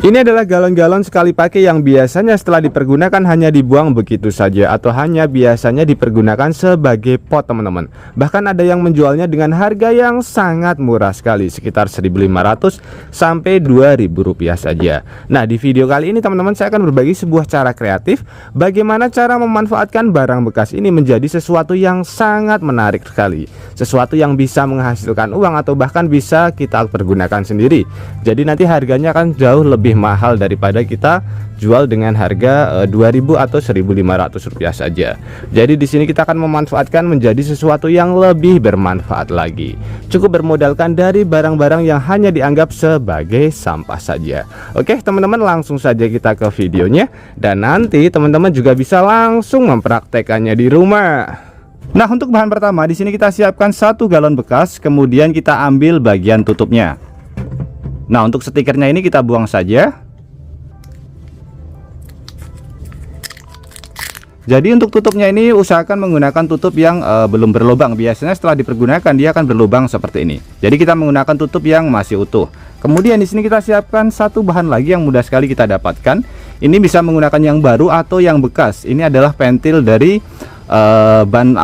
Ini adalah galon-galon sekali pakai yang biasanya setelah dipergunakan hanya dibuang begitu saja, atau hanya biasanya dipergunakan sebagai pot teman-teman. Bahkan ada yang menjualnya dengan harga yang sangat murah sekali, sekitar 1.500 sampai 2.000 rupiah saja. Nah, di video kali ini teman-teman saya akan berbagi sebuah cara kreatif bagaimana cara memanfaatkan barang bekas ini menjadi sesuatu yang sangat menarik sekali, sesuatu yang bisa menghasilkan uang atau bahkan bisa kita pergunakan sendiri. Jadi nanti harganya akan jauh lebih mahal daripada kita jual dengan harga 2.000 atau 1.500 rupiah saja. Jadi di sini kita akan memanfaatkan menjadi sesuatu yang lebih bermanfaat lagi. Cukup bermodalkan dari barang-barang yang hanya dianggap sebagai sampah saja. Oke teman-teman, langsung saja kita ke videonya, dan nanti teman-teman juga bisa langsung mempraktekannya di rumah. Nah, untuk bahan pertama di sini kita siapkan 1 galon bekas, kemudian kita ambil bagian tutupnya. Nah, untuk stikernya ini kita buang saja. Jadi untuk tutupnya ini usahakan menggunakan tutup yang belum berlubang. Biasanya setelah dipergunakan dia akan berlubang seperti ini. Jadi kita menggunakan tutup yang masih utuh. Kemudian di sini kita siapkan 1 bahan lagi yang mudah sekali kita dapatkan. Ini bisa menggunakan yang baru atau yang bekas. Ini adalah pentil dari ban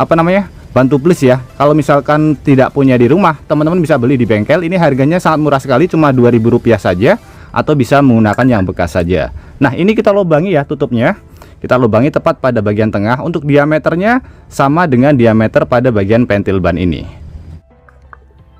ban tubeless ya. Kalau misalkan tidak punya di rumah, teman-teman bisa beli di bengkel. Ini harganya sangat murah sekali, cuma 2.000 rupiah saja, atau bisa menggunakan yang bekas saja. Nah, ini kita lubangi ya tutupnya. Kita lubangi tepat pada bagian tengah. Untuk diameternya sama dengan diameter pada bagian pentil ban ini.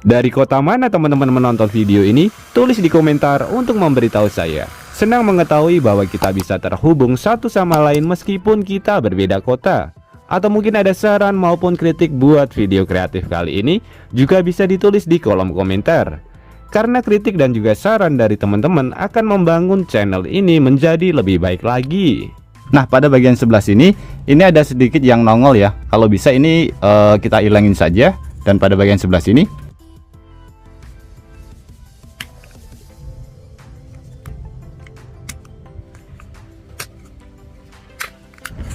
Dari kota mana teman-teman menonton video ini? Tulis di komentar untuk memberitahu saya. Senang mengetahui bahwa kita bisa terhubung satu sama lain meskipun kita berbeda kota. Atau mungkin ada saran maupun kritik buat video kreatif kali ini, juga bisa ditulis di kolom komentar. Karena kritik dan juga saran dari teman-teman akan membangun channel ini menjadi lebih baik lagi. Nah, pada bagian sebelah sini ini ada sedikit yang nongol ya. Kalau bisa ini kita hilangin saja. Dan pada bagian sebelah sini,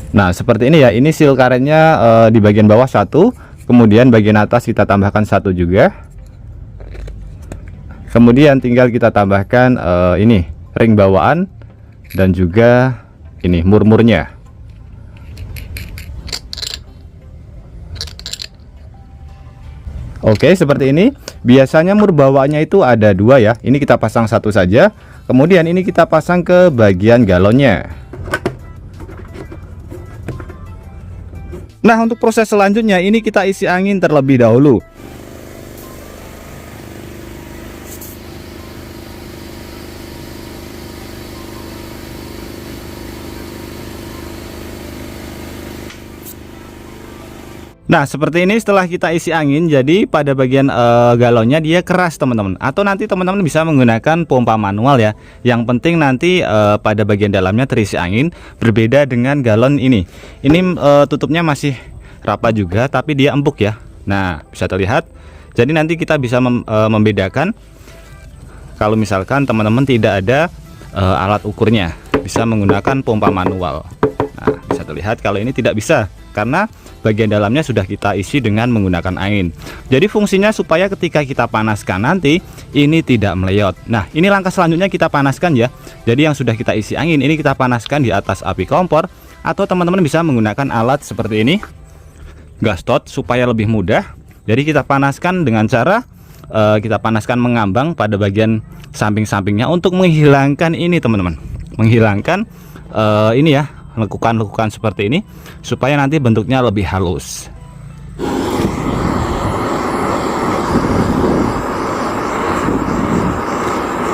nah seperti ini ya. Ini seal karetnya di bagian bawah 1, kemudian bagian atas kita tambahkan 1 juga. Kemudian tinggal kita tambahkan ini ring bawaan dan juga ini murmurnya. Oke, seperti ini. Biasanya mur bawaannya itu ada 2 ya. Ini kita pasang 1 saja. Kemudian ini kita pasang ke bagian galonnya. Nah, untuk proses selanjutnya ini kita isi angin terlebih dahulu. Nah, seperti ini setelah kita isi angin, jadi pada bagian galonnya dia keras teman-teman. Atau nanti teman-teman bisa menggunakan pompa manual ya. Yang penting nanti pada bagian dalamnya terisi angin. Berbeda dengan galon ini. Ini tutupnya masih rapat juga, tapi dia empuk ya. Nah, bisa terlihat. Jadi nanti kita bisa membedakan. Kalau misalkan teman-teman tidak ada alat ukurnya, bisa menggunakan pompa manual. Nah, bisa terlihat kalau ini tidak bisa, karena bagian dalamnya sudah kita isi dengan menggunakan angin. Jadi fungsinya supaya ketika kita panaskan nanti ini tidak meleyot. Nah, ini langkah selanjutnya kita panaskan ya. Jadi yang sudah kita isi angin ini kita panaskan di atas api kompor, atau teman-teman bisa menggunakan alat seperti ini, gas tot, supaya lebih mudah. Jadi kita panaskan dengan cara kita panaskan mengambang pada bagian samping-sampingnya untuk menghilangkan ini teman-teman. Menghilangkan ini ya, lekukan-lekukan seperti ini, supaya nanti bentuknya lebih halus.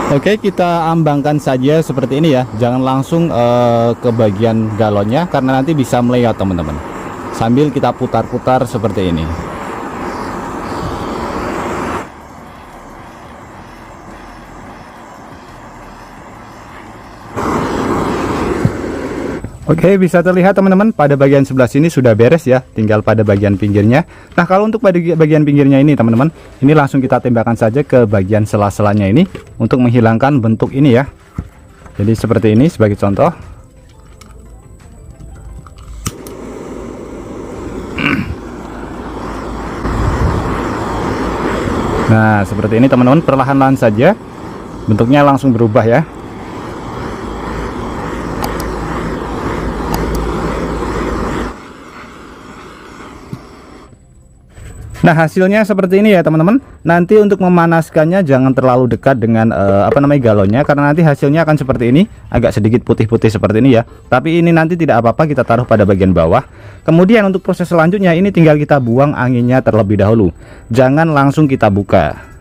Oke, kita ambangkan saja seperti ini ya. Jangan langsung ke bagian galonnya, karena nanti bisa meleyot teman-teman. Sambil kita putar-putar seperti ini. Oke, bisa terlihat teman-teman pada bagian sebelah sini sudah beres ya, tinggal pada bagian pinggirnya. Nah, kalau untuk pada bagian pinggirnya ini teman-teman, ini langsung kita tembakkan saja ke bagian sela-selanya ini untuk menghilangkan bentuk ini ya. Jadi seperti ini sebagai contoh. Nah, seperti ini teman-teman, perlahan-lahan saja bentuknya langsung berubah ya. Nah, hasilnya seperti ini ya teman-teman. Nanti untuk memanaskannya jangan terlalu dekat dengan galonnya, karena nanti hasilnya akan seperti ini, agak sedikit putih-putih seperti ini ya. Tapi ini nanti tidak apa-apa, kita taruh pada bagian bawah. Kemudian untuk proses selanjutnya ini tinggal kita buang anginnya terlebih dahulu. Jangan langsung kita buka.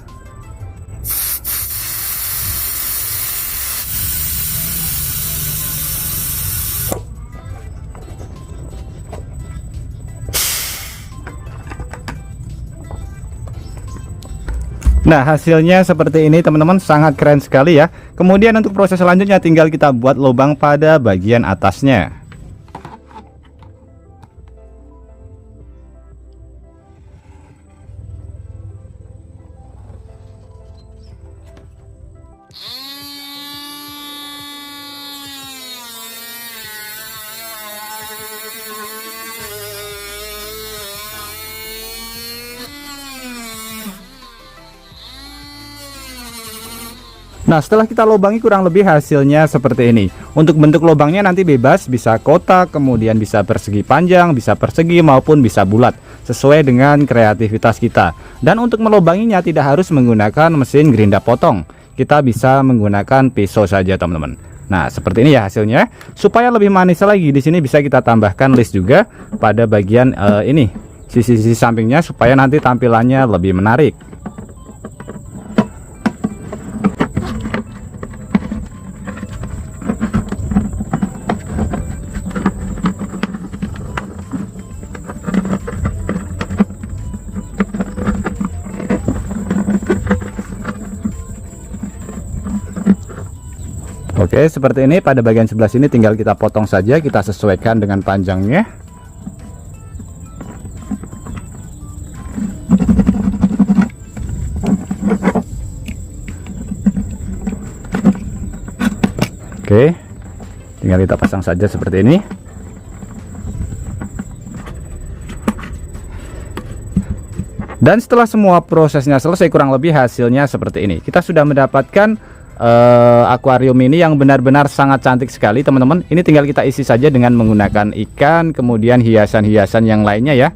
Nah, hasilnya seperti ini teman-teman, sangat keren sekali ya. Kemudian untuk proses selanjutnya tinggal kita buat lubang pada bagian atasnya. Nah, setelah kita lubangi kurang lebih hasilnya seperti ini. Untuk bentuk lubangnya nanti bebas, bisa kotak, kemudian bisa persegi panjang, bisa persegi maupun bisa bulat, sesuai dengan kreativitas kita. Dan untuk melubanginya tidak harus menggunakan mesin gerinda potong. Kita bisa menggunakan pisau saja, teman-teman. Nah, seperti ini ya hasilnya. Supaya lebih manis lagi, di sini bisa kita tambahkan list juga pada bagian ini, sisi-sisi sampingnya, supaya nanti tampilannya lebih menarik. Oke, seperti ini. Pada bagian sebelah sini tinggal kita potong saja, kita sesuaikan dengan panjangnya. Oke, tinggal kita pasang saja seperti ini. Dan setelah semua prosesnya selesai, kurang lebih hasilnya seperti ini. Kita sudah mendapatkan akuarium ini yang benar-benar sangat cantik sekali, teman-teman. Ini tinggal kita isi saja dengan menggunakan ikan, kemudian hiasan-hiasan yang lainnya ya.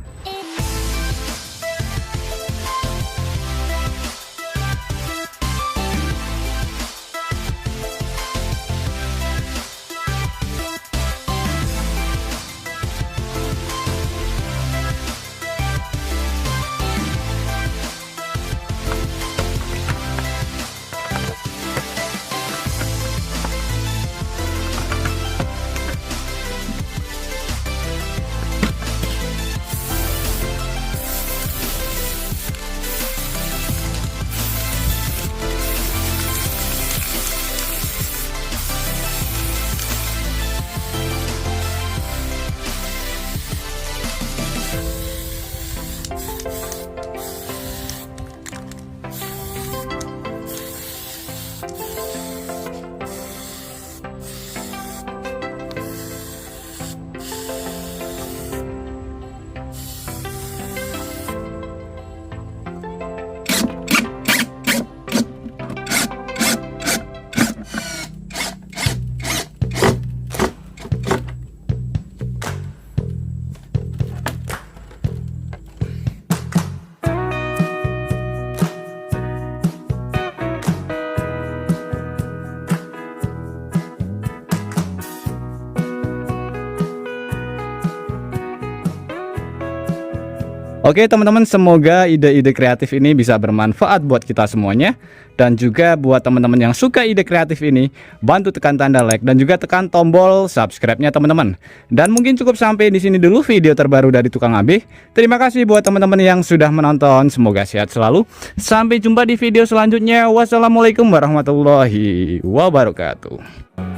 Oke teman-teman, semoga ide-ide kreatif ini bisa bermanfaat buat kita semuanya. Dan juga buat teman-teman yang suka ide kreatif ini, bantu tekan tanda like dan juga tekan tombol subscribe-nya teman-teman. Dan mungkin cukup sampai di sini dulu video terbaru dari Tukang AB. Terima kasih buat teman-teman yang sudah menonton, semoga sehat selalu. Sampai jumpa di video selanjutnya. Wassalamualaikum warahmatullahi wabarakatuh.